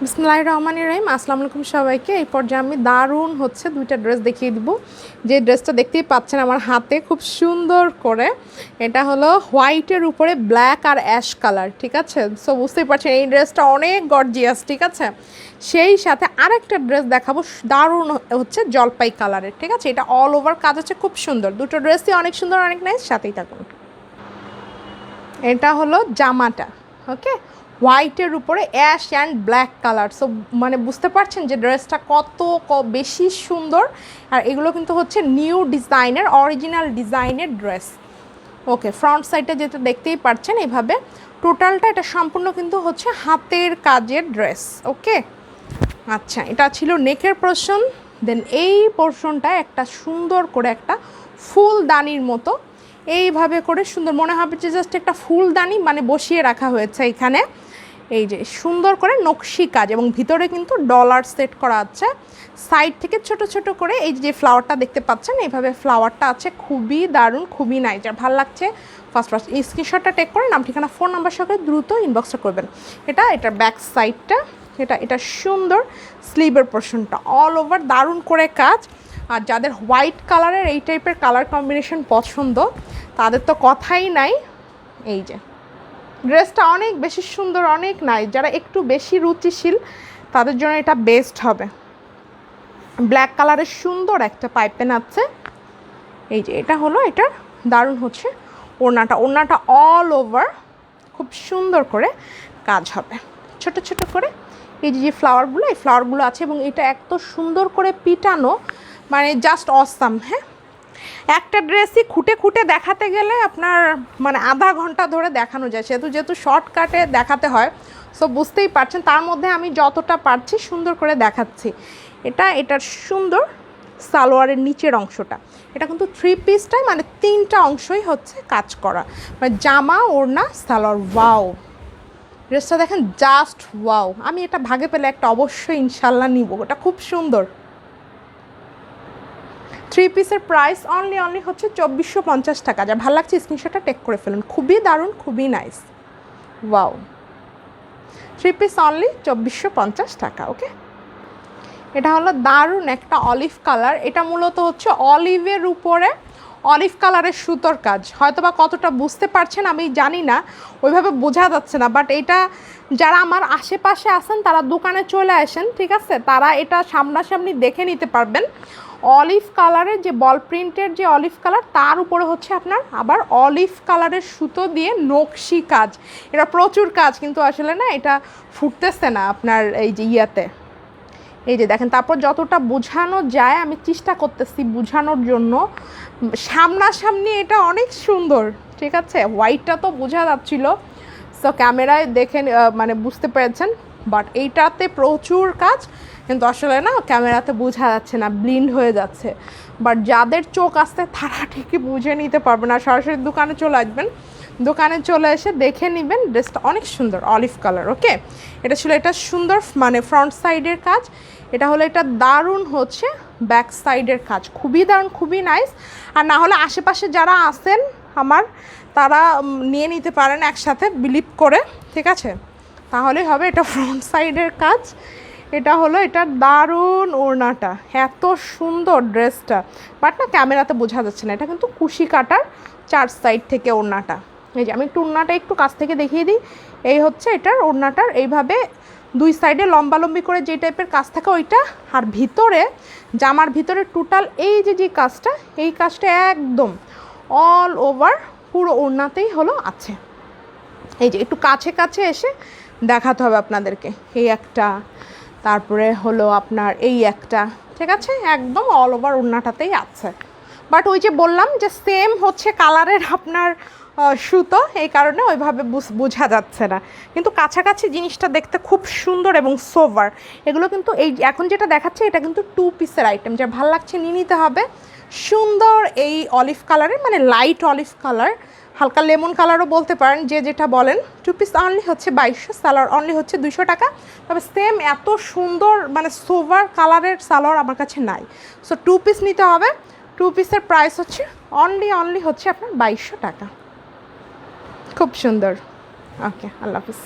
বিসমিল্লাহির রহমানির রহিম। আসসালামু আলাইকুম সবাইকে। এই পর্যায়ে আমি দারুণ দুইটা ড্রেস দেখিয়ে দিব। যে ড্রেসটা দেখতেই পাচ্ছেন আমার হাতে খুব সুন্দর করে, এটা হলো হোয়াইটের উপরে ব্ল্যাক আর অ্যাশ কালার, ঠিক আছে? সো বুঝতেই পারছেন এই ড্রেসটা অনেক গর্জিয়াস, ঠিক আছে? সেই সাথে আরেকটা ড্রেস দেখাবো দারুণ জলপাই কালারের, ঠিক আছে? এটা অল ওভার কাজ আছে, খুব সুন্দর। দুটো ড্রেসই অনেক সুন্দর, অনেক নাইস, সাথেই থাকুন। এটা হলো জামাটা, ওকে, হোয়াইটের উপরে ash and black colour. So মানে বুঝতে পারছেন যে ড্রেসটা কত বেশি সুন্দর। আর এগুলো কিন্তু হচ্ছে নিউ ডিজাইনের, অরিজিনাল ডিজাইনের ড্রেস। ওকে, ফ্রন্ট সাইডটা যেটা দেখতেই পাচ্ছেন এইভাবে টোটালটা, এটা সম্পূর্ণ কিন্তু হচ্ছে হাতের কাজের ড্রেস। ওকে, আচ্ছা, এটা ছিল নেকের পোরশন। দেন এই পোরশনটা একটা সুন্দর করে একটা ফুলদানির মতো এইভাবে করে সুন্দর মনে হবে যে জাস্ট একটা ফুলদানি মানে বসিয়ে রাখা হয়েছে এখানে। এই যে সুন্দর করে নকশি কাজ এবং ভিতরে কিন্তু ডলার সেট করা আছে। সাইড থেকে ছোট ছোট করে এই যে ফ্লাওয়ারটা দেখতে পাচ্ছেন এইভাবে ফ্লাওয়ারটা আছে, খুবই দারুণ, খুবই নাইস। আর ভালো লাগছে ফার্স্ট এই স্ক্রিনশটটা টেক করে নাম ঠিকানা ফোন নাম্বার সঙ্গে দ্রুত ইনবক্সটা করবেন। এটার ব্যাক সাইডটা, এটা সুন্দর স্লিভের পোরশনটা অল ওভার দারুণ করে কাজ। আর যাদের হোয়াইট কালারের এই টাইপের কালার কম্বিনেশন পছন্দ তাদের তো কথাই নাই। এই যে ড্রেসটা অনেক বেশি সুন্দর, অনেক নাইস। যারা একটু বেশি রুচিশীল তাদের জন্য এটা বেস্ট হবে। ব্ল্যাক কালারের সুন্দর একটা পাইপেন আছে। এই যে এটা হলো এটার দারুণ ওড়নাটা অল ওভার খুব সুন্দর করে কাজ হবে, ছোট ছোট করে এই যে ফ্লাওয়ারগুলো, এই ফ্লাওয়ারগুলো আছে এবং এটা এত সুন্দর করে পিটানো, মানে জাস্ট অসাম। হ্যাঁ, একটা ড্রেসই খুঁটে খুঁটে দেখাতে গেলে আপনার মানে আধা ঘন্টা ধরে দেখানো যায়, যেহেতু শর্টকাটে দেখাতে হয়। সো বুঝতেই পারছেন তার মধ্যে আমি যতটা পারছি সুন্দর করে দেখাচ্ছি। এটার সুন্দর সালোয়ারের নিচের অংশটা, এটা কিন্তু 3 পিসটাই মানে 3টা অংশই হচ্ছে কাজ করা, মানে জামা, ওড়না, সালোয়ার। ওয়াও, ড্রেসটা দেখেন, জাস্ট ওয়াও। আমি এটা ভাগে পেলে একটা অবশ্যই ইনশাল্লাহ নিব, ওটা খুব সুন্দর। 3 পিসের প্রাইস অনলি হচ্ছে 2450 টাকা। যা ভালো লাগছে স্ক্রিনশটটা টেক করে ফেলুন, খুবই দারুণ, খুবই নাইস। ওয়াও, 3 পিস অনলি 2450 টাকা। ওকে, এটা হলো দারুণ একটা অলিভ কালার। এটা মূলত হচ্ছে অলিভের উপরে অলিভ কালারের সুতোর কাজ। হয়তো বা কতটা বুঝতে পারছেন আমি জানি না, ওইভাবে বোঝা যাচ্ছে না, বাট এটা যারা আমার আশেপাশে আছেন তারা দোকানে চলে আসেন, ঠিক আছে? তারা এটা সামনাসামনি দেখে নিতে পারবেন। অলিভ কালারের যে বল প্রিন্টের যে অলিভ কালার, তার উপরে হচ্ছে আপনার আবার অলিভ কালারের সুতো দিয়ে নকশি কাজ। এটা প্রচুর কাজ, কিন্তু আসলে না এটা ফুটতেছে না আপনার এই যে ইয়াতে। এই যে দেখেন, তারপর যতটা বোঝানো যায় আমি চেষ্টা করতেছি বোঝানোর জন্য। সামনাসামনি এটা অনেক সুন্দর, ঠিক আছে? হোয়াইটটা তো বোঝা যাচ্ছিল, সো ক্যামেরায় দেখে মানে বুঝতে পেরেছেন, বাট এইটাতে প্রচুর কাজ, কিন্তু আসলে না ক্যামেরাতে বোঝা যাচ্ছে না, ব্লিন্ড হয়ে যাচ্ছে। বাট যাদের চোখ আসতে তারা ঠিকই বুঝে নিতে পারবে না, সরাসরি দোকানে চলে আসবেন, দোকানে চলে এসে দেখে নেবেন। ড্রেসটা অনেক সুন্দর, অলিভ কালার। ওকে, এটা ছিল এটা সুন্দর মানে ফ্রন্ট সাইডের কাজ। এটা হলো এটা দারুণ হচ্ছে ব্যাক সাইডের কাজ, খুবই দারুণ, খুবই নাইস। আর না হলে আশেপাশে যারা আছেন আমার, তারা নিয়ে নিতে পারেন একসাথে বিলিভ করে, ঠিক আছে? তাহলেই হবে। এটা ফ্রন্ট সাইডের কাজ। এটা হলো এটার দারুণ ওড়নাটা, এত সুন্দর ড্রেসটা, বাট না ক্যামেরাতে বোঝা যাচ্ছে না। এটা কিন্তু কুশি কাটার 4 সাইড থেকে ওড়নাটা। এই যে আমি একটু ওড়নাটা একটু কাছ থেকে দেখিয়ে দিই। এই হচ্ছে এটার ওড়নাটার এইভাবে 2 সাইডে লম্বালম্বি করে যে টাইপের কাজ থাকে ওইটা। আর ভিতরে জামার ভিতরে টোটাল এই যে কাজটা, এই কাজটা একদম অল ওভার পুরো ওড়নাতেই হলো আছে। এই যে একটু কাছে কাছে এসে দেখাতে হবে আপনাদেরকে। এই একটা, তারপরে হলো আপনার এই একটা, ঠিক আছে? একদম অল ওভার ওড়নাটাতেই আছে। বাট ওই যে বললাম যে সেম হচ্ছে কালারের আপনার সুতো, এই কারণে ওইভাবে বোঝা যাচ্ছে না, কিন্তু কাছাকাছি জিনিসটা দেখতে খুব সুন্দর এবং সোভার। এগুলো কিন্তু এই এখন যেটা দেখাচ্ছে এটা কিন্তু 2 পিসের আইটেম। যা ভালো লাগছে নিয়ে নিতে হবে। সুন্দর এই অলিভ কালারের, মানে লাইট অলিভ কালার, হালকা লেমন কালারও বলতে পারেন, যে যেটা বলেন। 2 পিস অনলি হচ্ছে 2200, সালোয়ার অনলি হচ্ছে 200 টাকা। তবে সেম এত সুন্দর মানে সোভার কালারের সালোয়ার আমার কাছে নাই। সো 2 পিস নিতে হবে। 2 পিসের প্রাইস হচ্ছে অনলি হচ্ছে আপনার 2200 টাকা। খুব সুন্দর। ওকে, আল্লাহ হাফিজ।